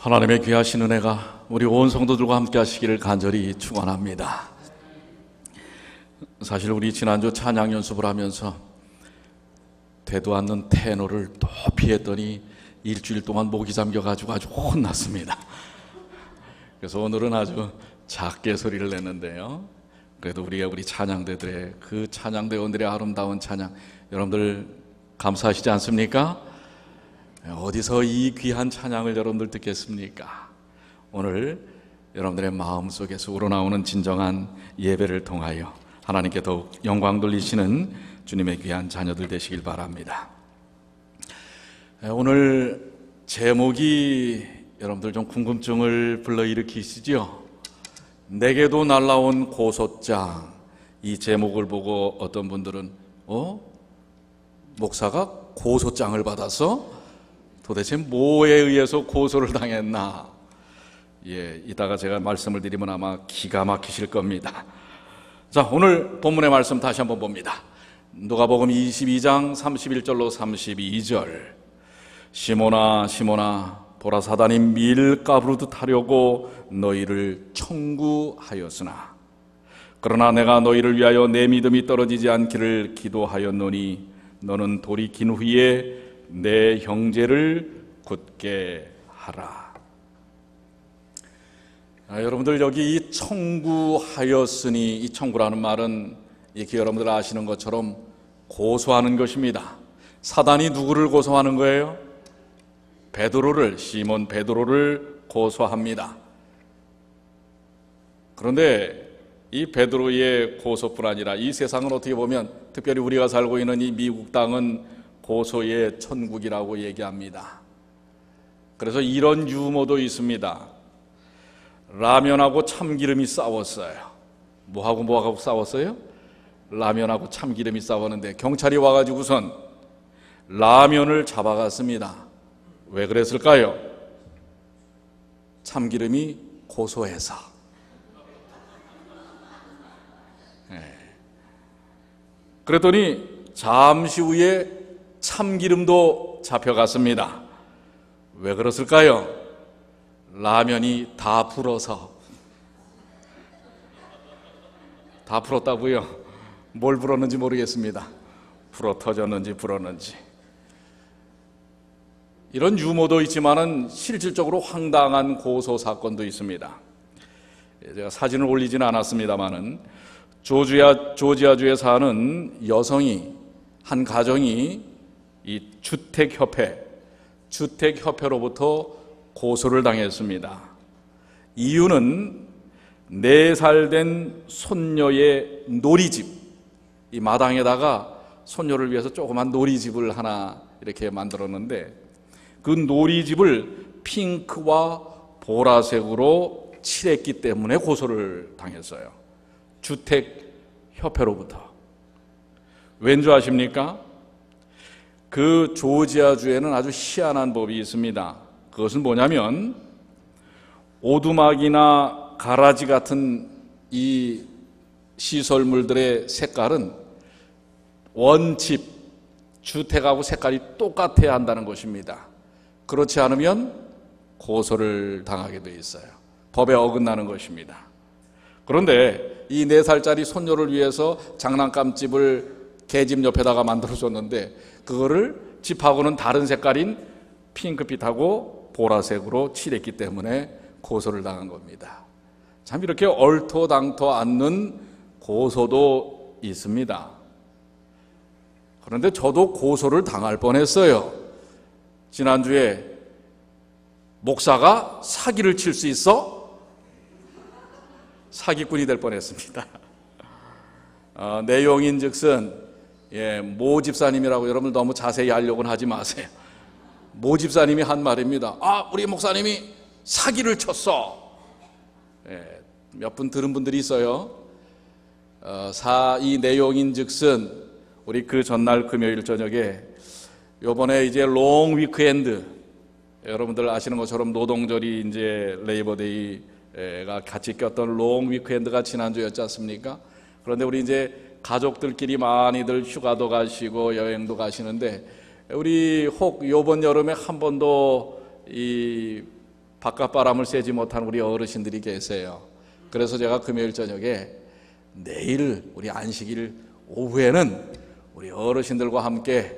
하나님의 귀하신 은혜가 우리 온 성도들과 함께 하시기를 간절히 축원합니다. 사실 우리 지난주 찬양 연습을 하면서 되도 않는 테너를 높이 했더니 일주일 동안 목이 잠겨가지고 아주 혼났습니다. 그래서 오늘은 아주 작게 소리를 냈는데요, 그래도 우리 찬양대들의 그 찬양대원들의 아름다운 찬양, 여러분들 감사하시지 않습니까? 어디서 이 귀한 찬양을 여러분들 듣겠습니까? 오늘 여러분들의 마음속에서 우러나오는 진정한 예배를 통하여 하나님께 더욱 영광 돌리시는 주님의 귀한 자녀들 되시길 바랍니다. 오늘 제목이 여러분들 좀 궁금증을 불러일으키시죠? 내게도 날라온 고소장. 이 제목을 보고 어떤 분들은 목사가 고소장을 받았어? 도대체 뭐에 의해서 고소를 당했나? 이따가 제가 말씀을 드리면 아마 기가 막히실 겁니다. 자, 오늘 본문의 말씀 다시 한번 봅니다. 누가복음 22장 31절로 32절. 시몬아 시몬아, 보라 사단이 밀가부르듯 하려고 너희를 청구하였으나 그러나 내가 너희를 위하여 내 믿음이 떨어지지 않기를 기도하였노니 너는 돌이킨 후에 내 형제를 굳게 하라. 여러분들 여기 이 청구하였으니, 이 청구라는 말은 이렇게 여러분들 아시는 것처럼 고소하는 것입니다. 사단이 누구를 고소하는 거예요? 베드로를, 시몬 베드로를 고소합니다. 그런데 이 베드로의 고소뿐 아니라 이 세상은 어떻게 보면, 특별히 우리가 살고 있는 이 미국 땅은 고소의 천국이라고 얘기합니다. 그래서 이런 유머도 있습니다. 라면하고 참기름이 싸웠어요. 뭐하고 싸웠어요? 라면하고 참기름이 싸웠는데 경찰이 와가지고선 라면을 잡아갔습니다. 왜 그랬을까요? 참기름이 고소해서. 그랬더니 잠시 후에 참기름도 잡혀갔습니다. 왜 그랬을까요? 라면이 다 불어서. 다 불었다고요? 뭘 불었는지 모르겠습니다. 불어 터졌는지 불었는지. 이런 유머도 있지만은 실질적으로 황당한 고소 사건도 있습니다. 제가 사진을 올리지는 않았습니다만은 조지아주에 사는 여성이, 한 가정이 이 주택협회로부터 고소를 당했습니다. 이유는 4살 된 손녀의 놀이집, 이 마당에다가 손녀를 위해서 조그만 놀이집을 하나 이렇게 만들었는데 그 놀이집을 핑크와 보라색으로 칠했기 때문에 고소를 당했어요. 주택협회로부터. 왠지 아십니까? 그 조지아주에는 아주 희한한 법이 있습니다. 그것은 뭐냐면 오두막이나 가라지 같은 이 시설물들의 색깔은 원집, 주택하고 색깔이 똑같아야 한다는 것입니다. 그렇지 않으면 고소를 당하게 돼 있어요. 법에 어긋나는 것입니다. 그런데 이 4살짜리 손녀를 위해서 장난감집을 개집 옆에다가 만들어줬는데 그거를 집하고는 다른 색깔인 핑크빛하고 보라색으로 칠했기 때문에 고소를 당한 겁니다. 참 이렇게 얼토당토 않는 고소도 있습니다. 그런데 저도 고소를 당할 뻔했어요. 지난주에 목사가 사기를 칠 수 있어? 사기꾼이 될 뻔했습니다. 내용인 즉슨 모 집사님이라고 여러분 너무 자세히 알려고는 하지 마세요. 모 집사님이 한 말입니다. 우리 목사님이 사기를 쳤어. 몇 분 들은 분들이 있어요. 이 내용인 즉슨 우리 그 전날 금요일 저녁에 요번에 이제 롱 위크엔드, 여러분들 아시는 것처럼 노동절이 이제 레이버데이가 같이 꼈던 롱 위크엔드가 지난주였지 않습니까? 그런데 우리 이제 가족들끼리 많이들 휴가도 가시고 여행도 가시는데 우리 혹 요번 여름에 한 번도 이 바깥 바람을 쐬지 못한 우리 어르신들이 계세요. 그래서 제가 금요일 저녁에 내일 우리 안식일 오후에는 우리 어르신들과 함께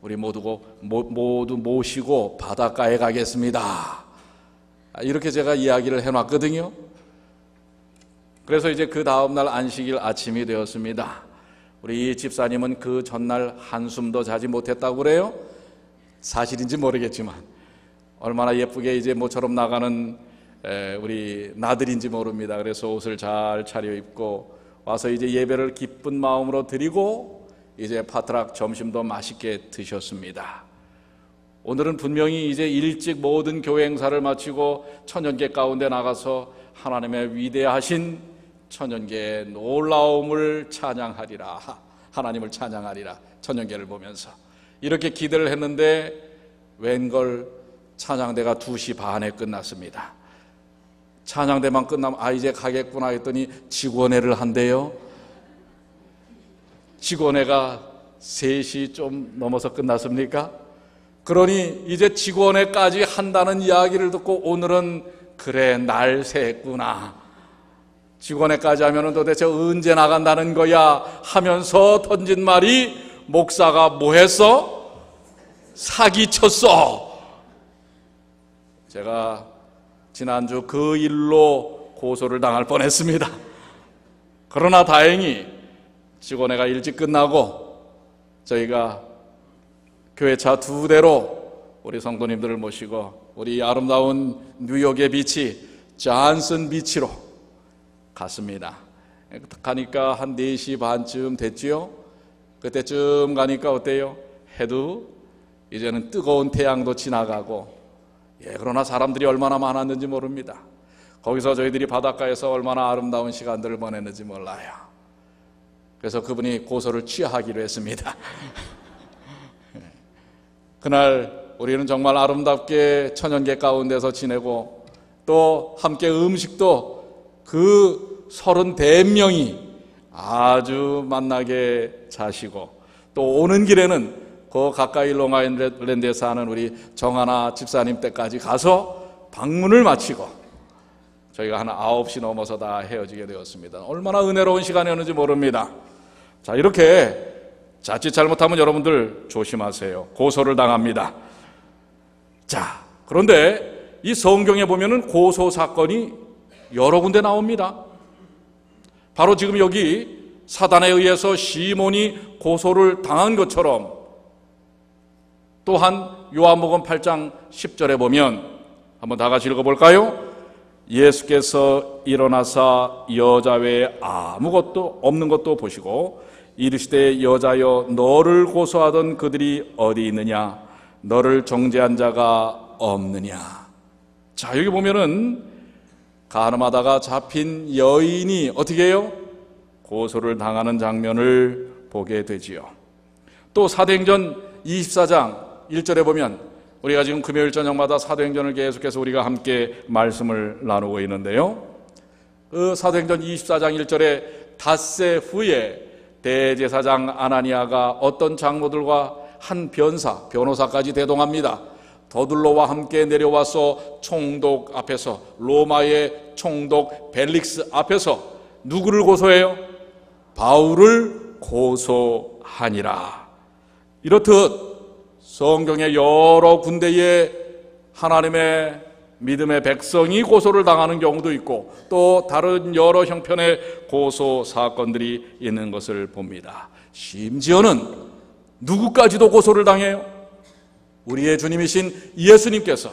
우리 모두 모시고 바닷가에 가겠습니다. 이렇게 제가 이야기를 해놨거든요. 그래서 이제 그 다음날 안식일 아침이 되었습니다. 우리 집사님은 그 전날 한숨도 자지 못했다고 그래요. 사실인지 모르겠지만 얼마나 예쁘게 이제 모처럼 나가는 우리 나들인지 모릅니다. 그래서 옷을 잘 차려입고 와서 이제 예배를 기쁜 마음으로 드리고 이제 파트락 점심도 맛있게 드셨습니다. 오늘은 분명히 이제 일찍 모든 교회 행사를 마치고 천연계 가운데 나가서 하나님의 위대하신 천연계의 놀라움을 찬양하리라, 하나님을 찬양하리라, 천연계를 보면서 이렇게 기대를 했는데 웬걸 찬양대가 2시 반에 끝났습니다. 찬양대만 끝나면 이제 가겠구나 했더니 직원회를 한대요. 직원회가 3시 좀 넘어서 끝났습니까? 그러니 이제 직원회까지 한다는 이야기를 듣고 오늘은 그래 날 새구나, 직원회까지 하면 도대체 언제 나간다는 거야 하면서 던진 말이, 목사가 뭐 했어? 사기쳤어. 제가 지난주 그 일로 고소를 당할 뻔했습니다. 그러나 다행히 직원회가 일찍 끝나고 저희가 교회차 2대로 우리 성도님들을 모시고 우리 아름다운 뉴욕의 비치 잔슨 비치로 갔습니다. 가니까 한 4시 반쯤 됐지요. 그때쯤 가니까 어때요? 해도 이제는 뜨거운 태양도 지나가고, 그러나 사람들이 얼마나 많았는지 모릅니다. 거기서 저희들이 바닷가에서 얼마나 아름다운 시간들을 보냈는지 몰라요. 그래서 그분이 고소를 취하기로 했습니다. 그날 우리는 정말 아름답게 천연계 가운데서 지내고 또 함께 음식도 그 30대명이 아주 만나게 자시고, 또 오는 길에는 그 가까이 롱아일랜드에 사는 우리 정하나 집사님 댁까지 가서 방문을 마치고 저희가 한 9시 넘어서 다 헤어지게 되었습니다. 얼마나 은혜로운 시간이었는지 모릅니다. 자, 이렇게 자칫 잘못하면 여러분들 조심하세요. 고소를 당합니다. 자, 그런데 이 성경에 보면은 고소 사건이 여러 군데 나옵니다. 바로 지금 여기 사단에 의해서 시몬이 고소를 당한 것처럼, 또한 요한복음 8장 10절에 보면 한번 다 같이 읽어볼까요? 예수께서 일어나사 여자 외에 아무것도 없는 것도 보시고 이르시되 여자여 너를 고소하던 그들이 어디 있느냐, 너를 정죄한 자가 없느냐. 자, 여기 보면은 가늠하다가 잡힌 여인이 어떻게 해요? 고소를 당하는 장면을 보게 되지요. 또 사도행전 24장 1절에 보면, 우리가 지금 금요일 저녁마다 사도행전을 계속해서 우리가 함께 말씀을 나누고 있는데요, 그 사도행전 24장 1절에 닷새 후에 대제사장 아나니아가 어떤 장로들과 한 변호사까지 대동합니다. 더둘로와 함께 내려와서 총독 앞에서, 로마의 총독 벨릭스 앞에서 누구를 고소해요? 바울을 고소하니라. 이렇듯 성경의 여러 군데에 하나님의 믿음의 백성이 고소를 당하는 경우도 있고, 또 다른 여러 형편의 고소 사건들이 있는 것을 봅니다. 심지어는 누구까지도 고소를 당해요? 우리의 주님이신 예수님께서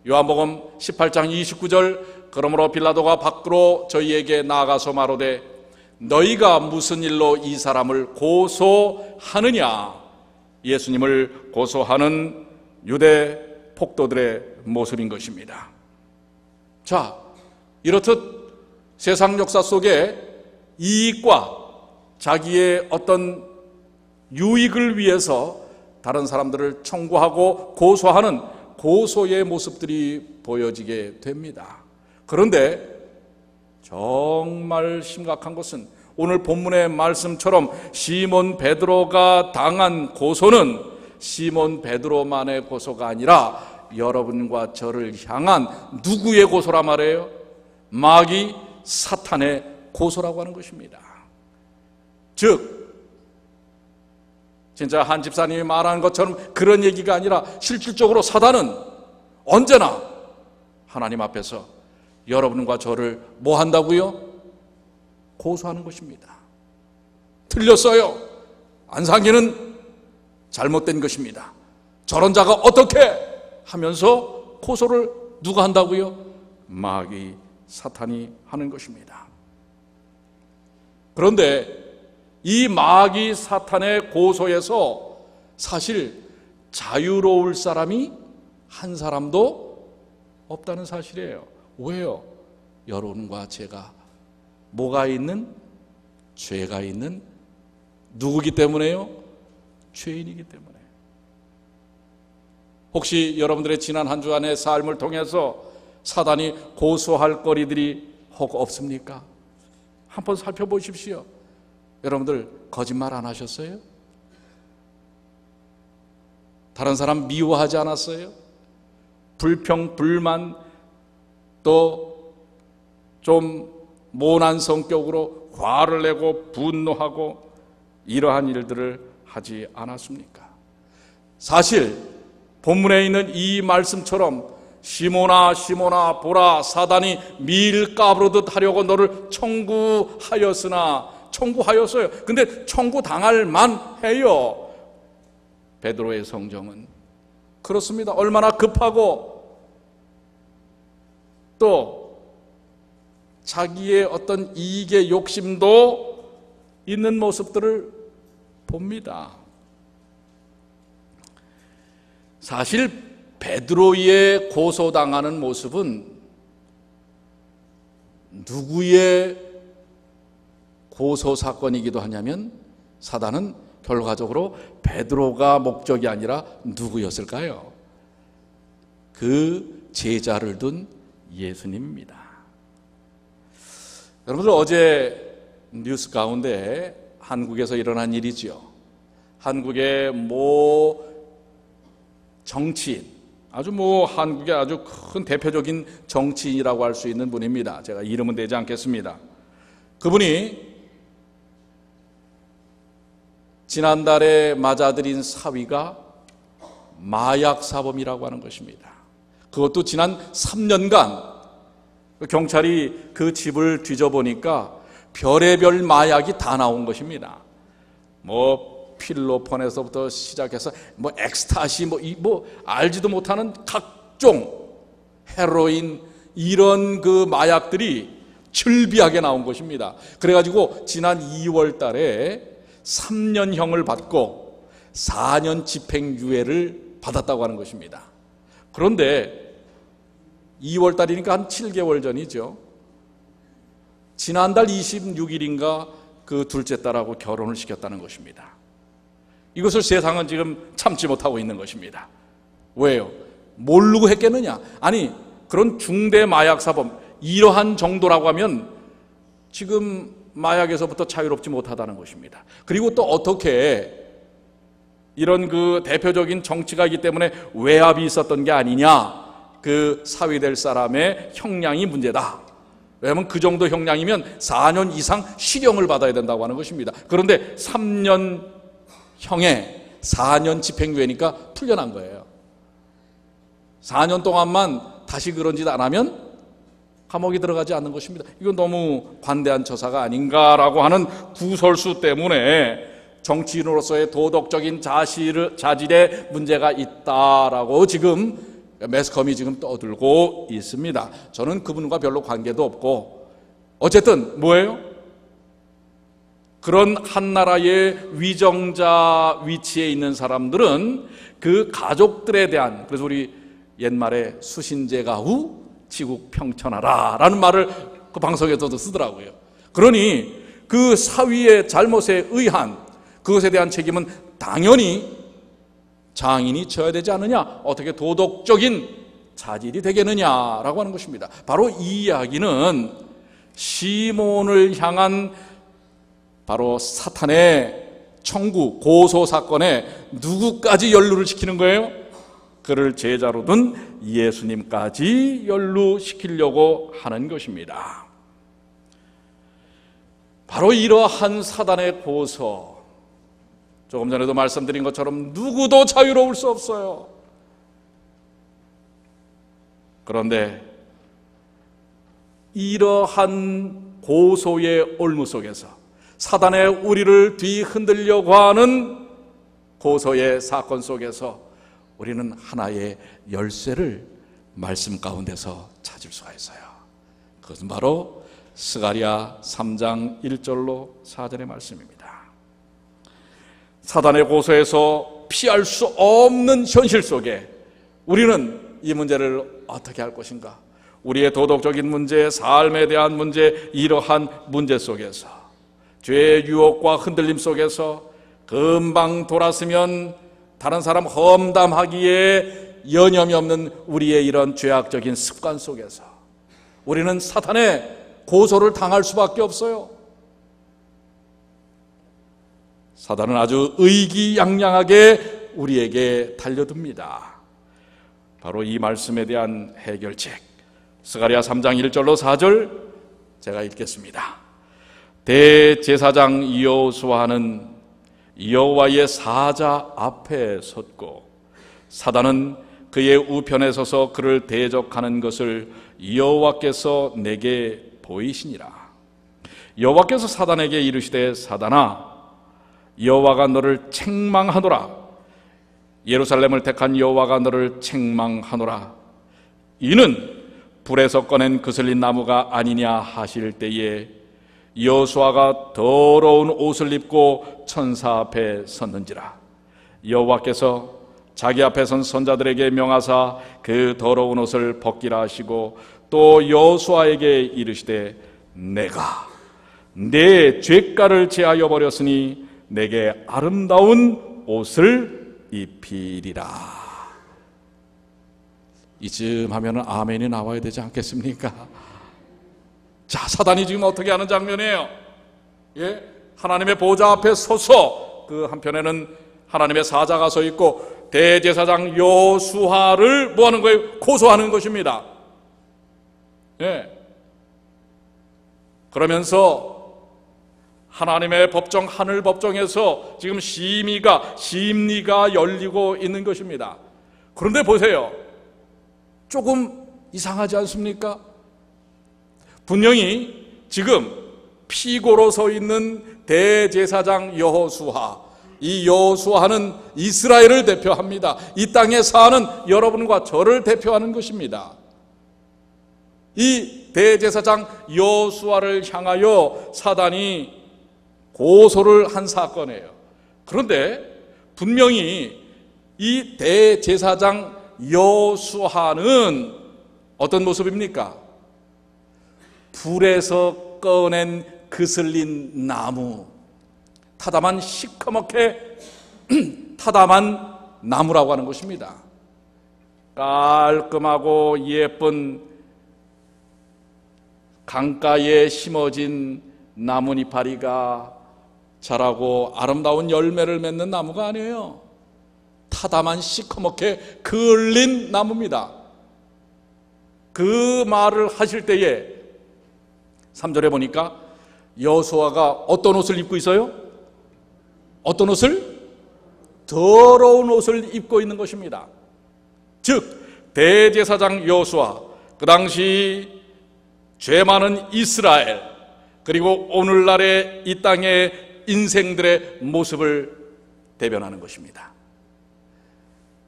요한복음 18장 29절, 그러므로 빌라도가 밖으로 저희에게 나아가서 말하되 너희가 무슨 일로 이 사람을 고소하느냐. 예수님을 고소하는 유대 폭도들의 모습인 것입니다. 자, 이렇듯 세상 역사 속에 이익과 자기의 어떤 유익을 위해서 다른 사람들을 청구하고 고소하는 고소의 모습들이 보여지게 됩니다. 그런데 정말 심각한 것은 오늘 본문의 말씀처럼 시몬 베드로가 당한 고소는 시몬 베드로만의 고소가 아니라 여러분과 저를 향한 누구의 고소라 말이에요? 마귀 사탄의 고소라고 하는 것입니다. 즉 진짜 한 집사님이 말하는 것처럼 그런 얘기가 아니라 실질적으로 사단은 언제나 하나님 앞에서 여러분과 저를 뭐 한다고요? 고소하는 것입니다. 틀렸어요. 안상기는 잘못된 것입니다. 저런 자가 어떻게 하면서 고소를 누가 한다고요? 마귀 사탄이 하는 것입니다. 그런데 이 마귀 사탄의 고소에서 사실 자유로울 사람이 한 사람도 없다는 사실이에요. 왜요? 여러분과 제가 뭐가 있는? 죄가 있는 누구기 때문에요? 죄인이기 때문에. 혹시 여러분들의 지난 한 주간의 삶을 통해서 사단이 고소할 거리들이 혹 없습니까? 한번 살펴보십시오. 여러분들 거짓말 안 하셨어요? 다른 사람 미워하지 않았어요? 불평, 불만, 또 좀 모난 성격으로 화를 내고 분노하고 이러한 일들을 하지 않았습니까? 사실 본문에 있는 이 말씀처럼 시몬아 시몬아 보라 사단이 밀 까부르듯 하려고 너를 청구하였어요. 근데 청구당할 만해요. 베드로의 성정은 그렇습니다. 얼마나 급하고 또 자기의 어떤 이익의 욕심도 있는 모습들을 봅니다. 사실 베드로의 고소당하는 모습은 누구의 고소 사건이기도 하냐면 사단은 결과적으로 베드로가 목적이 아니라 누구였을까요? 그 제자를 둔 예수님입니다. 여러분들 어제 뉴스 가운데 한국에서 일어난 일이죠. 한국의 모 정치인, 한국의 아주 큰 대표적인 정치인이라고 할 수 있는 분입니다. 제가 이름은 대지 않겠습니다. 그분이 지난달에 맞아들인 사위가 마약 사범이라고 하는 것입니다. 그것도 지난 3년간 경찰이 그 집을 뒤져보니까 별의별 마약이 다 나온 것입니다. 필로폰에서부터 시작해서 엑스타시 알지도 못하는 각종 헤로인 이런 그 마약들이 즐비하게 나온 것입니다. 그래가지고 지난 2월 달에 3년형을 받고 4년 집행유예를 받았다고 하는 것입니다. 그런데 2월 달이니까 한 7개월 전이죠. 지난달 26일인가 그 둘째 딸하고 결혼을 시켰다는 것입니다. 이것을 세상은 지금 참지 못하고 있는 것입니다. 왜요? 모르고 했겠느냐? 아니, 그런 중대 마약 사범 이러한 정도라고 하면 지금 마약에서부터 자유롭지 못하다는 것입니다. 그리고 또 어떻게 이런 그 대표적인 정치가이기 때문에 외압이 있었던 게 아니냐? 그 사위될 사람의 형량이 문제다. 왜냐하면 그 정도 형량이면 4년 이상 실형을 받아야 된다고 하는 것입니다. 그런데 3년형에 4년 집행유예니까 풀려난 거예요. 4년 동안만 다시 그런 짓 안 하면 감옥에 들어가지 않는 것입니다. 이건 너무 관대한 처사가 아닌가라고 하는 구설수 때문에 정치인으로서의 도덕적인 자질에 문제가 있다라고 지금 매스컴이 지금 떠들고 있습니다. 저는 그분과 별로 관계도 없고 어쨌든 뭐예요? 그런 한 나라의 위정자 위치에 있는 사람들은 그 가족들에 대한, 그래서 우리 옛말에 수신제가후 지국 평천하라 라는 말을 그 방송에서도 쓰더라고요. 그러니 그 사위의 잘못에 의한 그것에 대한 책임은 당연히 장인이 져야 되지 않느냐? 어떻게 도덕적인 자질이 되겠느냐라고 하는 것입니다. 바로 이 이야기는 시몬을 향한 바로 사탄의 청구, 고소 사건에 누구까지 연루를 시키는 거예요? 그를 제자로 둔 예수님까지 연루시키려고 하는 것입니다. 바로 이러한 사단의 고소, 조금 전에도 말씀드린 것처럼 누구도 자유로울 수 없어요. 그런데 이러한 고소의 올무 속에서, 사단의 우리를 뒤흔들려고 하는 고소의 사건 속에서 우리는 하나의 열쇠를 말씀 가운데서 찾을 수가 있어요. 그것은 바로 스가랴 3장 1절로 4절의 말씀입니다. 사단의 고소에서 피할 수 없는 현실 속에 우리는 이 문제를 어떻게 할 것인가? 우리의 도덕적인 문제, 삶에 대한 문제, 이러한 문제 속에서, 죄의 유혹과 흔들림 속에서 금방 돌았으면 다른 사람 험담하기에 여념이 없는 우리의 이런 죄악적인 습관 속에서 우리는 사탄의 고소를 당할 수밖에 없어요. 사단은 아주 의기양양하게 우리에게 달려듭니다. 바로 이 말씀에 대한 해결책, 스가랴 3장 1절로 4절 제가 읽겠습니다. 대제사장 여호수아는 여호와의 사자 앞에 섰고 사단은 그의 우편에 서서 그를 대적하는 것을 여호와께서 내게 보이시니라. 여호와께서 사단에게 이르시되 사단아, 여호와가 너를 책망하노라. 예루살렘을 택한 여호와가 너를 책망하노라. 이는 불에서 꺼낸 그슬린 나무가 아니냐 하실 때에 여호수아가 더러운 옷을 입고 천사 앞에 섰는지라. 여호와께서 자기 앞에 선 선자들에게 명하사 그 더러운 옷을 벗기라 하시고 또 여호수아에게 이르시되 내가 내 죄가를 제하여 버렸으니 내게 아름다운 옷을 입히리라. 이쯤 하면 아멘이 나와야 되지 않겠습니까? 자, 사단이 지금 어떻게 하는 장면이에요? 예? 하나님의 보좌 앞에 서서 그 한편에는 하나님의 사자가 서 있고 대제사장 여호수아를 뭐 하는 거예요? 고소하는 것입니다. 예. 그러면서 하나님의 법정, 하늘 법정에서 지금 심리가 열리고 있는 것입니다. 그런데 보세요. 조금 이상하지 않습니까? 분명히 지금 피고로 서 있는 대제사장 여호수아, 이 여호수아는 이스라엘을 대표합니다. 이 땅에 사는 여러분과 저를 대표하는 것입니다. 이 대제사장 여호수아를 향하여 사단이 고소를 한 사건이에요. 그런데 분명히 이 대제사장 여호수아는 어떤 모습입니까? 불에서 꺼낸 그슬린 나무, 타담한 시커멓게 타담한 나무라고 하는 것입니다. 깔끔하고 예쁜 강가에 심어진 나뭇이파리가 자라고 아름다운 열매를 맺는 나무가 아니에요. 타담한 시커멓게 그을린 나무입니다. 그 말을 하실 때에 3절에 보니까 여호수아가 어떤 옷을 입고 있어요? 어떤 옷을? 더러운 옷을 입고 있는 것입니다. 즉 대제사장 여호수아, 그 당시 죄 많은 이스라엘, 그리고 오늘날의 이 땅의 인생들의 모습을 대변하는 것입니다.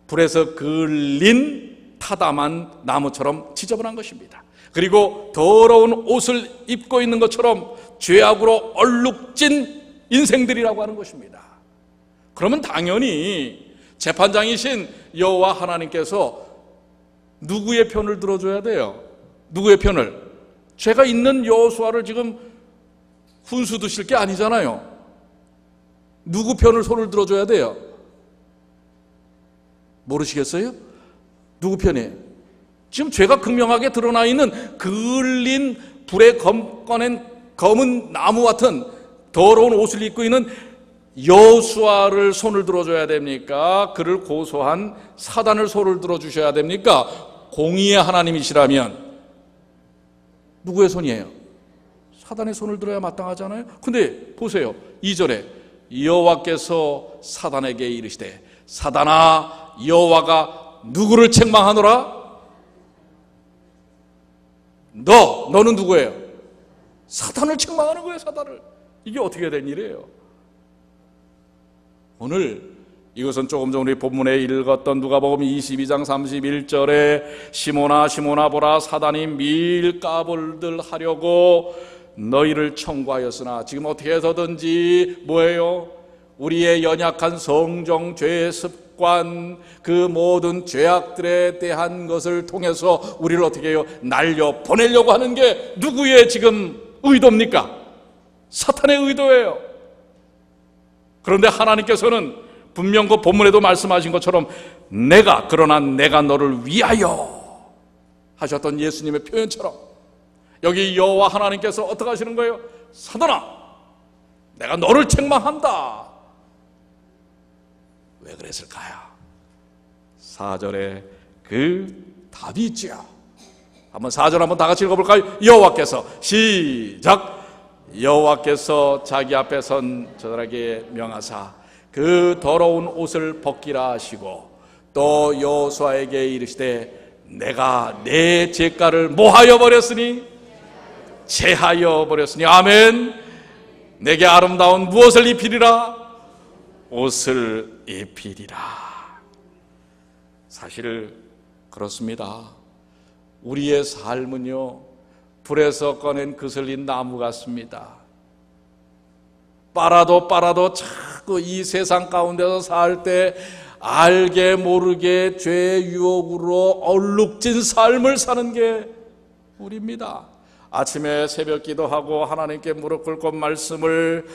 불에서 그을린 타담한 나무처럼 지저분한 것입니다. 그리고 더러운 옷을 입고 있는 것처럼 죄악으로 얼룩진 인생들이라고 하는 것입니다. 그러면 당연히 재판장이신 여호와 하나님께서 누구의 편을 들어줘야 돼요? 누구의 편을? 죄가 있는 여호수아를 지금 훈수 두실 게 아니잖아요. 누구 편을 손을 들어줘야 돼요? 모르시겠어요? 누구 편이에요? 지금 죄가 극명하게 드러나 있는 그을린 불에 꺼낸 검은 나무 같은 더러운 옷을 입고 있는 여호수아를 손을 들어줘야 됩니까? 그를 고소한 사단을 손을 들어주셔야 됩니까? 공의의 하나님이시라면 누구의 손이에요? 사단의 손을 들어야 마땅하잖아요. 근데 보세요, 2절에 여호와께서 사단에게 이르시되 사단아, 여호와가 누구를 책망하노라? 너는 누구예요? 사단을 책망하는 거예요. 사단을. 이게 어떻게 된 일이에요? 오늘 이것은 조금 전 우리 본문에 읽었던 누가복음 22장 31절에 시몬아 시몬아 보라, 사단이 밀가불들 하려고 너희를 청구하였으나, 지금 어떻게 해서든지 뭐예요? 우리의 연약한 성정, 죄, 습관, 그 모든 죄악들에 대한 것을 통해서 우리를 어떻게 해요? 날려 보내려고 하는 게 누구의 지금 의도입니까? 사탄의 의도예요. 그런데 하나님께서는 분명 그 본문에도 말씀하신 것처럼 그러나 내가 너를 위하여 하셨던 예수님의 표현처럼 여기 여호와 하나님께서 어떻게 하시는 거예요? 사단아, 내가 너를 책망한다. 왜 그랬을까요? 4절에 그 답이 있지요. 한번 4절 한번 다 같이 읽어볼까요? 여호와께서 시작. 여호와께서 자기 앞에 선 저들에게 명하사 그 더러운 옷을 벗기라 하시고, 또 여호수아에게 이르시되 내가 내 죄가를 뭐하여 버렸으니? 제하여 버렸으니. 아멘. 내게 아름다운 무엇을 입히리라? 옷을 입히리라. 사실 그렇습니다. 우리의 삶은요, 불에서 꺼낸 그슬린 나무 같습니다. 빨아도 자꾸 이 세상 가운데서 살 때 알게 모르게 죄의 유혹으로 얼룩진 삶을 사는 게 우리입니다. 아침에 새벽 기도하고 하나님께 무릎 꿇고 말씀을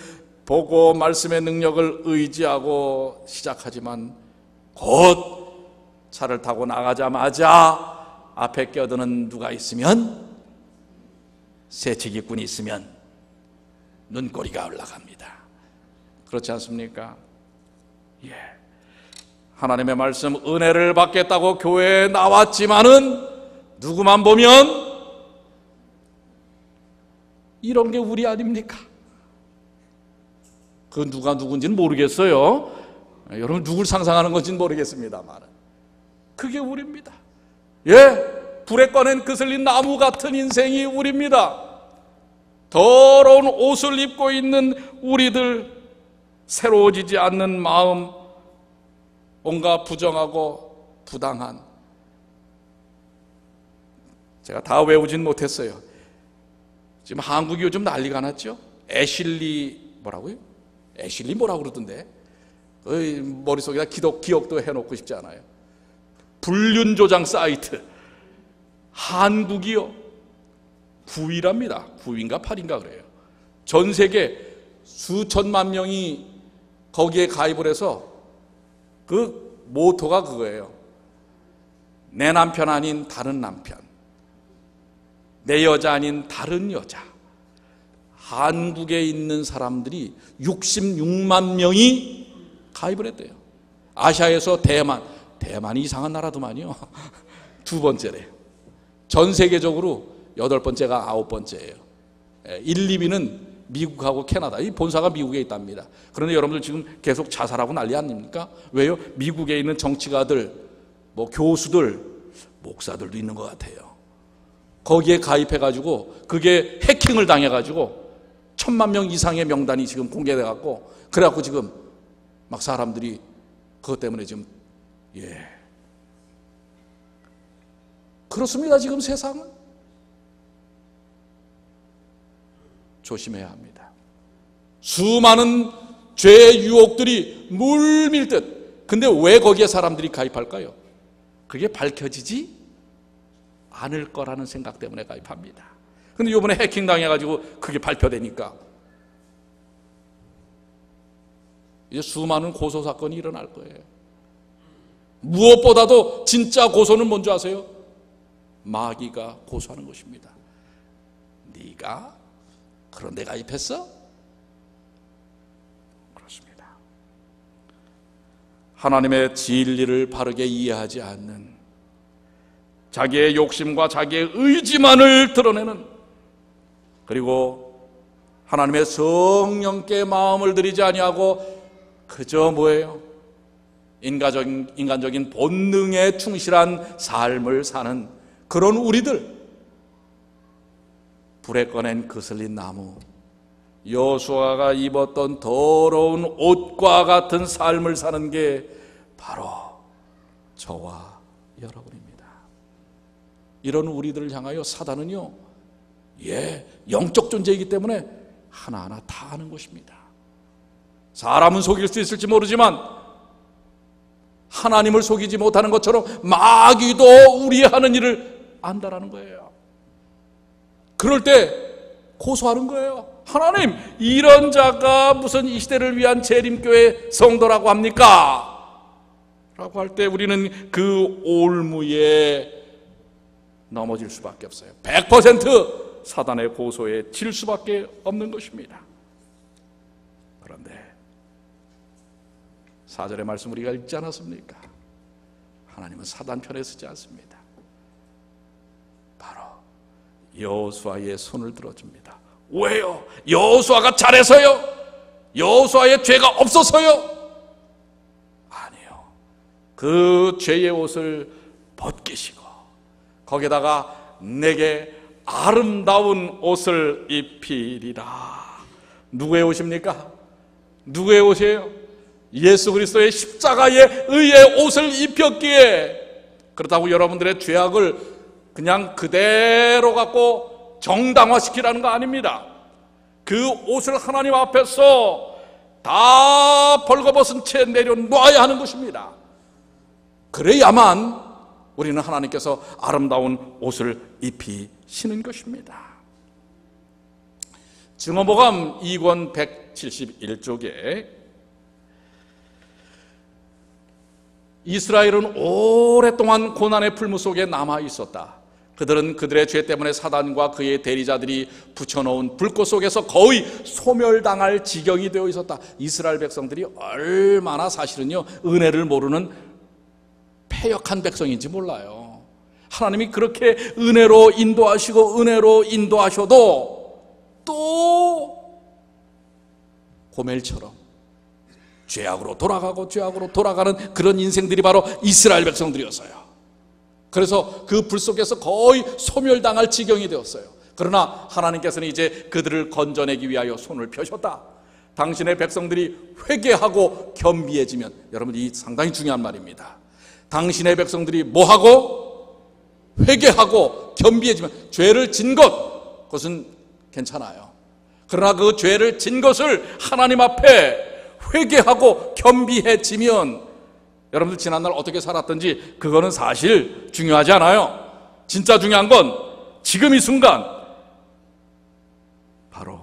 보고 말씀의 능력을 의지하고 시작하지만 곧 차를 타고 나가자마자 앞에 껴드는 누가 있으면, 새치기꾼이 있으면 눈꼬리가 올라갑니다. 그렇지 않습니까? 예. 하나님의 말씀 은혜를 받겠다고 교회에 나왔지만은 누구만 보면 이런 게 우리 아닙니까? 그 누가 누군지는 모르겠어요. 여러분 누굴 상상하는 건지는 모르겠습니다만 그게 우리입니다. 예, 불에 꺼낸 그슬린 나무 같은 인생이 우리입니다. 더러운 옷을 입고 있는 우리들, 새로워지지 않는 마음, 뭔가 부정하고 부당한, 제가 다 외우진 못했어요. 지금 한국이 요즘 난리가 났죠. 애슐리 뭐라고요? 애슐리 뭐라고 그러던데, 머릿속에다 기억도 해놓고 싶지 않아요. 불륜 조장 사이트, 한국이요 9위랍니다. 9위인가 8위인가 그래요. 전 세계 수천만 명이 거기에 가입을 해서 그 모토가 그거예요. 내 남편 아닌 다른 남편, 내 여자 아닌 다른 여자. 한국에 있는 사람들이 66만 명이 가입을 했대요. 아시아에서 대만이 이상한 나라더만요. 두 번째래요. 전 세계적으로 8번째가 9번째예요. 1, 2위는 미국하고 캐나다, 이 본사가 미국에 있답니다. 그런데 여러분들 지금 계속 자살하고 난리 아닙니까? 왜요? 미국에 있는 정치가들, 교수들, 목사들도 있는 것 같아요. 거기에 가입해가지고 그게 해킹을 당해가지고 1000만 명 이상의 명단이 지금 공개돼갖고, 그래갖고 지금 막 사람들이 그것 때문에 지금 그렇습니다. 지금 세상은 조심해야 합니다. 수많은 죄의 유혹들이 물밀듯. 근데 왜 거기에 사람들이 가입할까요? 그게 밝혀지지 않을 거라는 생각 때문에 가입합니다. 근데 이번에 해킹 당해가지고 그게 발표되니까 이제 수많은 고소 사건이 일어날 거예요. 무엇보다도 진짜 고소는 뭔지 아세요? 마귀가 고소하는 것입니다. 네가 그런 데 가입했어? 그렇습니다. 하나님의 진리를 바르게 이해하지 않는, 자기의 욕심과 자기의 의지만을 드러내는, 그리고 하나님의 성령께 마음을 들이지 아니하고 그저 뭐예요? 인간적인 본능에 충실한 삶을 사는 그런 우리들, 불에 꺼낸 거슬린 나무, 여호수아가 입었던 더러운 옷과 같은 삶을 사는 게 바로 저와 여러분입니다. 이런 우리들을 향하여 사단은요, 영적 존재이기 때문에 하나하나 다 아는 것입니다. 사람은 속일 수 있을지 모르지만 하나님을 속이지 못하는 것처럼 마귀도 우리의 하는 일을 안다라는 거예요. 그럴 때 고소하는 거예요. 하나님, 이런 자가 무슨 이 시대를 위한 재림교회 성도라고 합니까? 라고 할 때 우리는 그 올무에 넘어질 수밖에 없어요. 100% 사단의 고소에 질 수밖에 없는 것입니다. 그런데 4절의 말씀 우리가 읽지 않았습니까? 하나님은 사단 편에 서지 않습니다. 바로 여호수아의 손을 들어줍니다. 왜요? 여호수아가 잘해서요? 여호수아의 죄가 없어서요? 아니요. 그 죄의 옷을 벗기시고 거기다가 내게 아름다운 옷을 입히리라. 누구의 옷입니까? 누구의 옷이에요? 예수 그리스도의 십자가의 의의 옷을 입혔기에, 그렇다고 여러분들의 죄악을 그냥 그대로 갖고 정당화시키라는 거 아닙니다. 그 옷을 하나님 앞에서 다 벌거벗은 채 내려놓아야 하는 것입니다. 그래야만 우리는 하나님께서 아름다운 옷을 입히시는 것입니다. 증언보감 2권 171쪽에 이스라엘은 오랫동안 고난의 풀무 속에 남아 있었다. 그들은 그들의 죄 때문에 사단과 그의 대리자들이 붙여놓은 불꽃 속에서 거의 소멸당할 지경이 되어 있었다. 이스라엘 백성들이 얼마나 사실은요, 은혜를 모르는 패역한 백성인지 몰라요. 하나님이 그렇게 은혜로 인도하시고 은혜로 인도하셔도 또 고멜처럼 죄악으로 돌아가고 죄악으로 돌아가는 그런 인생들이 바로 이스라엘 백성들이었어요. 그래서 그 불 속에서 거의 소멸당할 지경이 되었어요. 그러나 하나님께서는 이제 그들을 건져내기 위하여 손을 펴셨다. 당신의 백성들이 회개하고 겸비해지면, 여러분 이 상당히 중요한 말입니다. 당신의 백성들이 뭐하고? 회개하고 겸비해지면, 죄를 진 것, 그것은 괜찮아요. 그러나 그 죄를 진 것을 하나님 앞에 회개하고 겸비해지면, 여러분들 지난날 어떻게 살았던지 그거는 사실 중요하지 않아요. 진짜 중요한 건 지금 이 순간 바로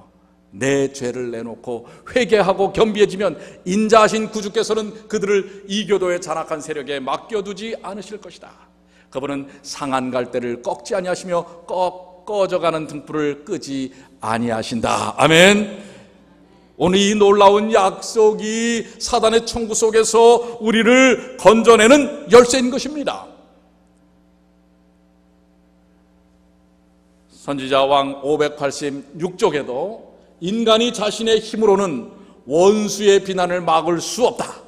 내 죄를 내놓고 회개하고 겸비해지면 인자하신 구주께서는 그들을 이교도의 잔악한 세력에 맡겨두지 않으실 것이다. 그분은 상한 갈대를 꺾지 아니하시며 꺼져가는 등불을 끄지 아니하신다. 아멘. 오늘 이 놀라운 약속이 사단의 총구 속에서 우리를 건져내는 열쇠인 것입니다. 선지자 왕 586쪽에도 인간이 자신의 힘으로는 원수의 비난을 막을 수 없다.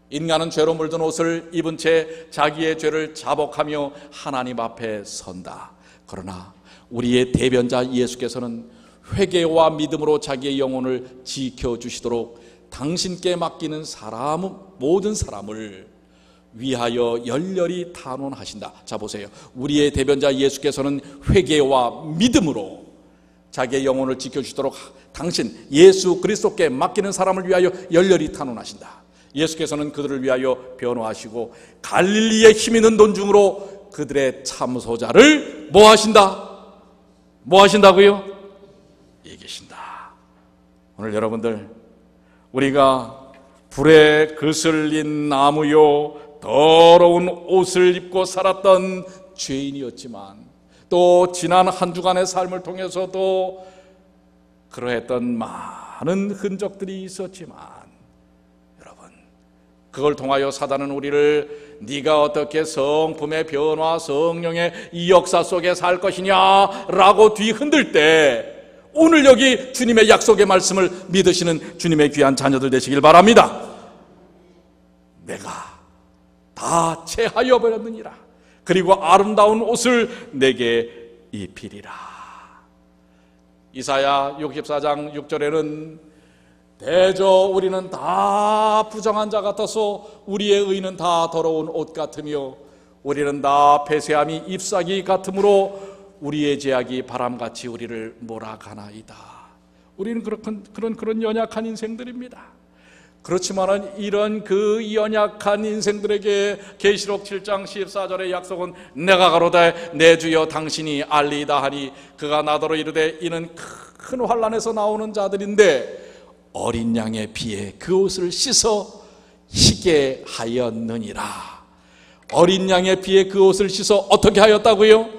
인간은 죄로 물든 옷을 입은 채 자기의 죄를 자복하며 하나님 앞에 선다. 그러나 우리의 대변자 예수께서는 회개와 믿음으로 자기의 영혼을 지켜주시도록 당신께 맡기는 모든 사람을 위하여 열렬히 탄원하신다. 자 보세요. 우리의 대변자 예수께서는 회개와 믿음으로 자기의 영혼을 지켜주시도록 당신 예수 그리스도께 맡기는 사람을 위하여 열렬히 탄원하신다. 예수께서는 그들을 위하여 변호하시고 갈릴리의 힘있는 논중으로 그들의 참소자를 뭐 하신다? 뭐 하신다고요? 이기신다. 오늘 여러분들, 우리가 불에 거슬린 나무요 더러운 옷을 입고 살았던 죄인이었지만, 또 지난 한 주간의 삶을 통해서도 그러했던 많은 흔적들이 있었지만, 여러분 그걸 통하여 사단은 우리를 네가 어떻게 성품의 변화, 성령의 이 역사 속에 살 것이냐라고 뒤흔들 때 오늘 여기 주님의 약속의 말씀을 믿으시는 주님의 귀한 자녀들 되시길 바랍니다. 내가 다 채하여 버렸느니라. 그리고 아름다운 옷을 내게 입히리라. 이사야 64장 6절에는 대저 우리는 다 부정한 자 같아서 우리의 의는 다 더러운 옷 같으며 우리는 다 폐쇄함이 잎사귀 같으므로 우리의 죄악이 바람같이 우리를 몰아가나이다. 우리는 그런 연약한 인생들입니다. 그렇지만은 이런 그 연약한 인생들에게 계시록 7장 14절의 약속은 내가 가로되 내 주여 당신이 알리이다 하니 그가 나더러 이르되 이는 큰 환난에서 나오는 자들인데 어린 양의 피에 그 옷을 씻어 희게 하였느니라. 어린 양의 피에 그 옷을 씻어 어떻게 하였다고요?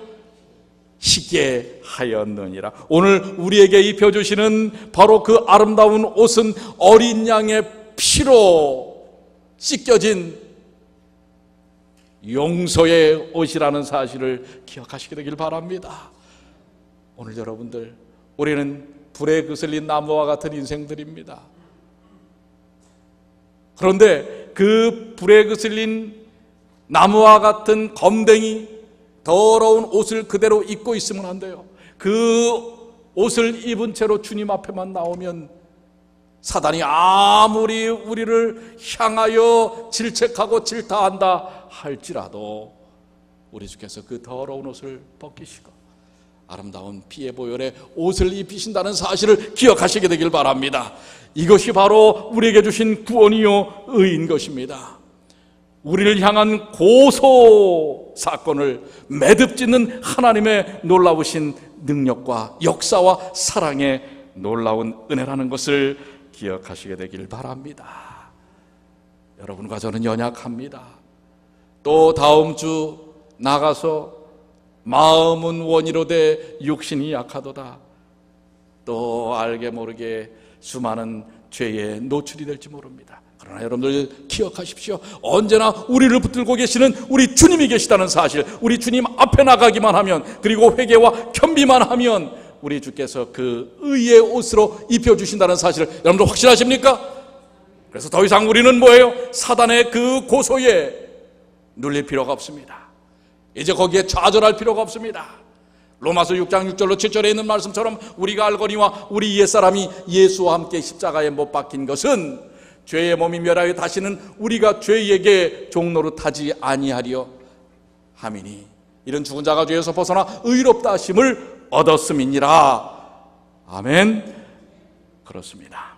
희게 하였느니라. 오늘 우리에게 입혀주시는 바로 그 아름다운 옷은 어린 양의 피로 씻겨진 용서의 옷이라는 사실을 기억하시게 되길 바랍니다. 오늘 여러분들, 우리는 불에 그슬린 나무와 같은 인생들입니다. 그런데 그 불에 그슬린 나무와 같은 검댕이 더러운 옷을 그대로 입고 있으면 안 돼요. 그 옷을 입은 채로 주님 앞에만 나오면 사단이 아무리 우리를 향하여 질책하고 질타한다 할지라도 우리 주께서 그 더러운 옷을 벗기시고 아름다운 피의 보혈의 옷을 입히신다는 사실을 기억하시게 되길 바랍니다. 이것이 바로 우리에게 주신 구원이요 의인 것입니다. 우리를 향한 고소 사건을 매듭짓는 하나님의 놀라우신 능력과 역사와 사랑의 놀라운 은혜라는 것을 기억하시게 되길 바랍니다. 여러분과 저는 연약합니다. 또 다음 주 나가서 마음은 원이로되 육신이 약하도다. 또 알게 모르게 수많은 죄에 노출이 될지 모릅니다. 그러나 여러분들 기억하십시오. 언제나 우리를 붙들고 계시는 우리 주님이 계시다는 사실, 우리 주님 앞에 나가기만 하면, 그리고 회개와 겸비만 하면 우리 주께서 그 의의 옷으로 입혀주신다는 사실을 여러분들 확신하십니까? 그래서 더 이상 우리는 뭐예요? 사단의 그 고소에 눌릴 필요가 없습니다. 이제 거기에 좌절할 필요가 없습니다. 로마서 6장 6절로 7절에 있는 말씀처럼 우리가 알거니와 우리 옛사람이 예수와 함께 십자가에 못 박힌 것은 죄의 몸이 멸하여 다시는 우리가 죄에게 종노릇하지 아니하리요 함이니 이런 죽은 자가 죄에서 벗어나 의롭다 하심을 얻었음이니라. 아멘. 그렇습니다.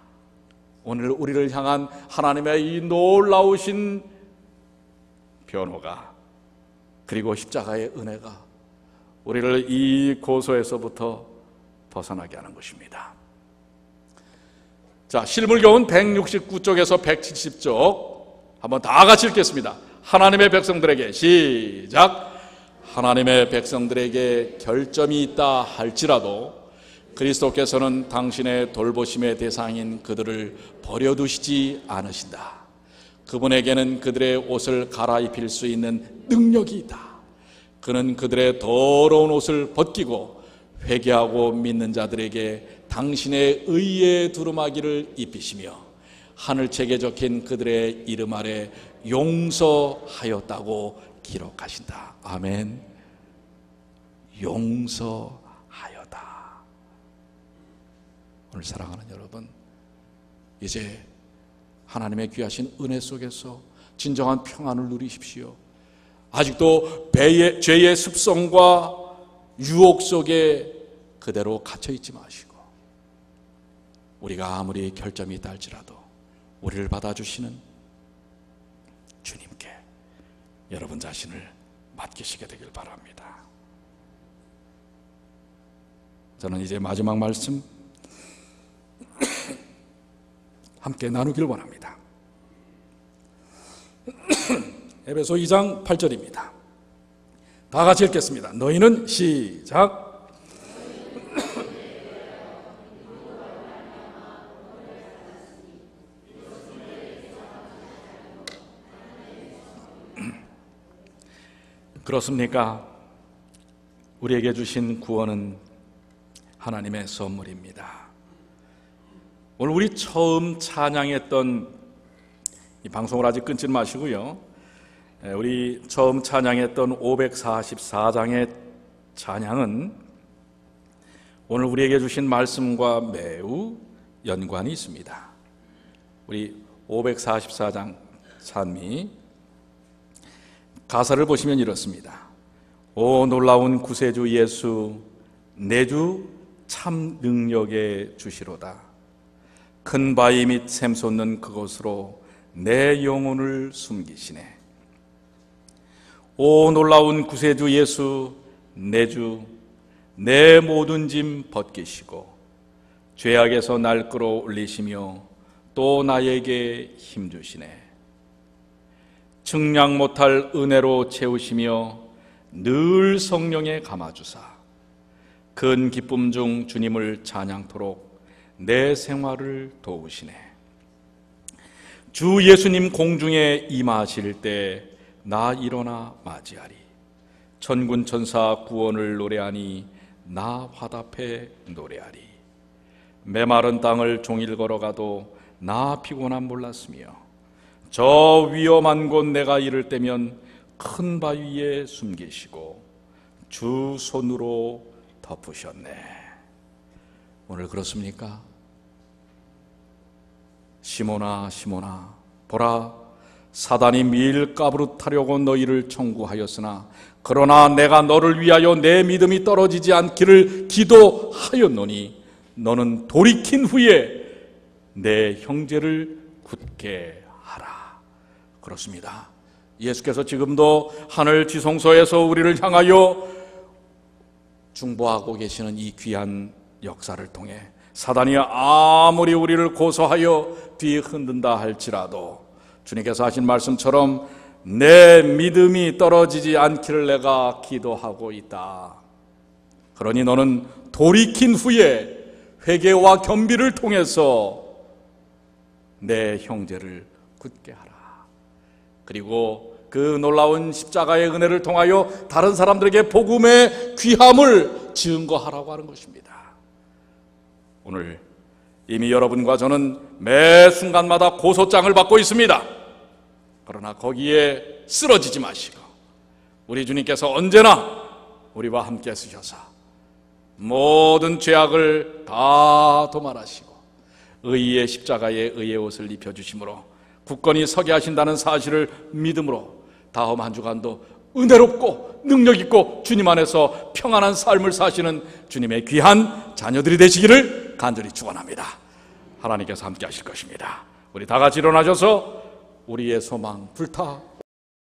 오늘 우리를 향한 하나님의 이 놀라우신 변호가, 그리고 십자가의 은혜가 우리를 이 고소에서부터 벗어나게 하는 것입니다. 자, 실물교훈 169쪽에서 170쪽 한번 다 같이 읽겠습니다. 하나님의 백성들에게 시작. 하나님의 백성들에게 결점이 있다 할지라도 그리스도께서는 당신의 돌보심의 대상인 그들을 버려두시지 않으신다. 그분에게는 그들의 옷을 갈아입힐 수 있는 능력이 있다. 그는 그들의 더러운 옷을 벗기고 회개하고 믿는 자들에게 당신의 의의 두루마기를 입히시며 하늘책에 적힌 그들의 이름 아래 용서하였다고 기록하신다. 아멘. 용서하였다. 오늘 사랑하는 여러분, 이제 하나님의 귀하신 은혜 속에서 진정한 평안을 누리십시오. 아직도 죄의 습성과 유혹 속에 그대로 갇혀있지 마시고, 우리가 아무리 결점이 있다 할지라도 우리를 받아주시는 주님께 여러분 자신을 맡기시게 되길 바랍니다. 저는 이제 마지막 말씀 함께 나누길 원합니다. 에베소 2장 8절입니다. 다 같이 읽겠습니다. 너희는 시작. 그렇습니까? 우리에게 주신 구원은 하나님의 선물입니다. 오늘 우리 처음 찬양했던 이 방송을 아직 끊지 마시고요. 우리 처음 찬양했던 544장의 찬양은 오늘 우리에게 주신 말씀과 매우 연관이 있습니다. 우리 544장 찬미 가사를 보시면 이렇습니다. 오 놀라운 구세주 예수, 내 주 참 능력의 주시로다. 큰 바위 및 샘솟는 그곳으로 내 영혼을 숨기시네. 오 놀라운 구세주 예수, 내 주, 내 모든 짐 벗기시고 죄악에서 날 끌어올리시며 또 나에게 힘주시네. 측량 못할 은혜로 채우시며 늘 성령에 감아주사 큰 기쁨 중 주님을 찬양토록 내 생활을 도우시네. 주 예수님 공중에 임하실 때 나 일어나 맞이하리. 천군 천사 구원을 노래하니 나 화답해 노래하리. 메마른 땅을 종일 걸어가도 나 피곤함 몰랐으며 저 위험한 곳 내가 이를 때면 큰 바위에 숨기시고 주 손으로 덮으셨네. 오늘 그렇습니까? 시몬아 시몬아 보라, 사단이 밀가부르타려고 너희를 청구하였으나 그러나 내가 너를 위하여 내 믿음이 떨어지지 않기를 기도하였노니 너는 돌이킨 후에 내 형제를 굳게 하라. 그렇습니다. 예수께서 지금도 하늘 지성소에서 우리를 향하여 중보하고 계시는 이 귀한 역사를 통해 사단이 아무리 우리를 고소하여 뒤에 흔든다 할지라도 주님께서 하신 말씀처럼 내 믿음이 떨어지지 않기를 내가 기도하고 있다. 그러니 너는 돌이킨 후에 회개와 겸비를 통해서 내 형제를 굳게 하라. 그리고 그 놀라운 십자가의 은혜를 통하여 다른 사람들에게 복음의 귀함을 증거하라고 하는 것입니다. 오늘 이미 여러분과 저는 매 순간마다 고소장을 받고 있습니다. 그러나 거기에 쓰러지지 마시고 우리 주님께서 언제나 우리와 함께 쓰셔서 모든 죄악을 다 도말하시고 의의 십자가의 의의 옷을 입혀주심으로 굳건히 서게 하신다는 사실을 믿음으로 다음 한 주간도 은혜롭고 능력있고 주님 안에서 평안한 삶을 사시는 주님의 귀한 자녀들이 되시기를 간절히 축원합니다. 하나님께서 함께 하실 것입니다. 우리 다 같이 일어나셔서 우리의 소망 불타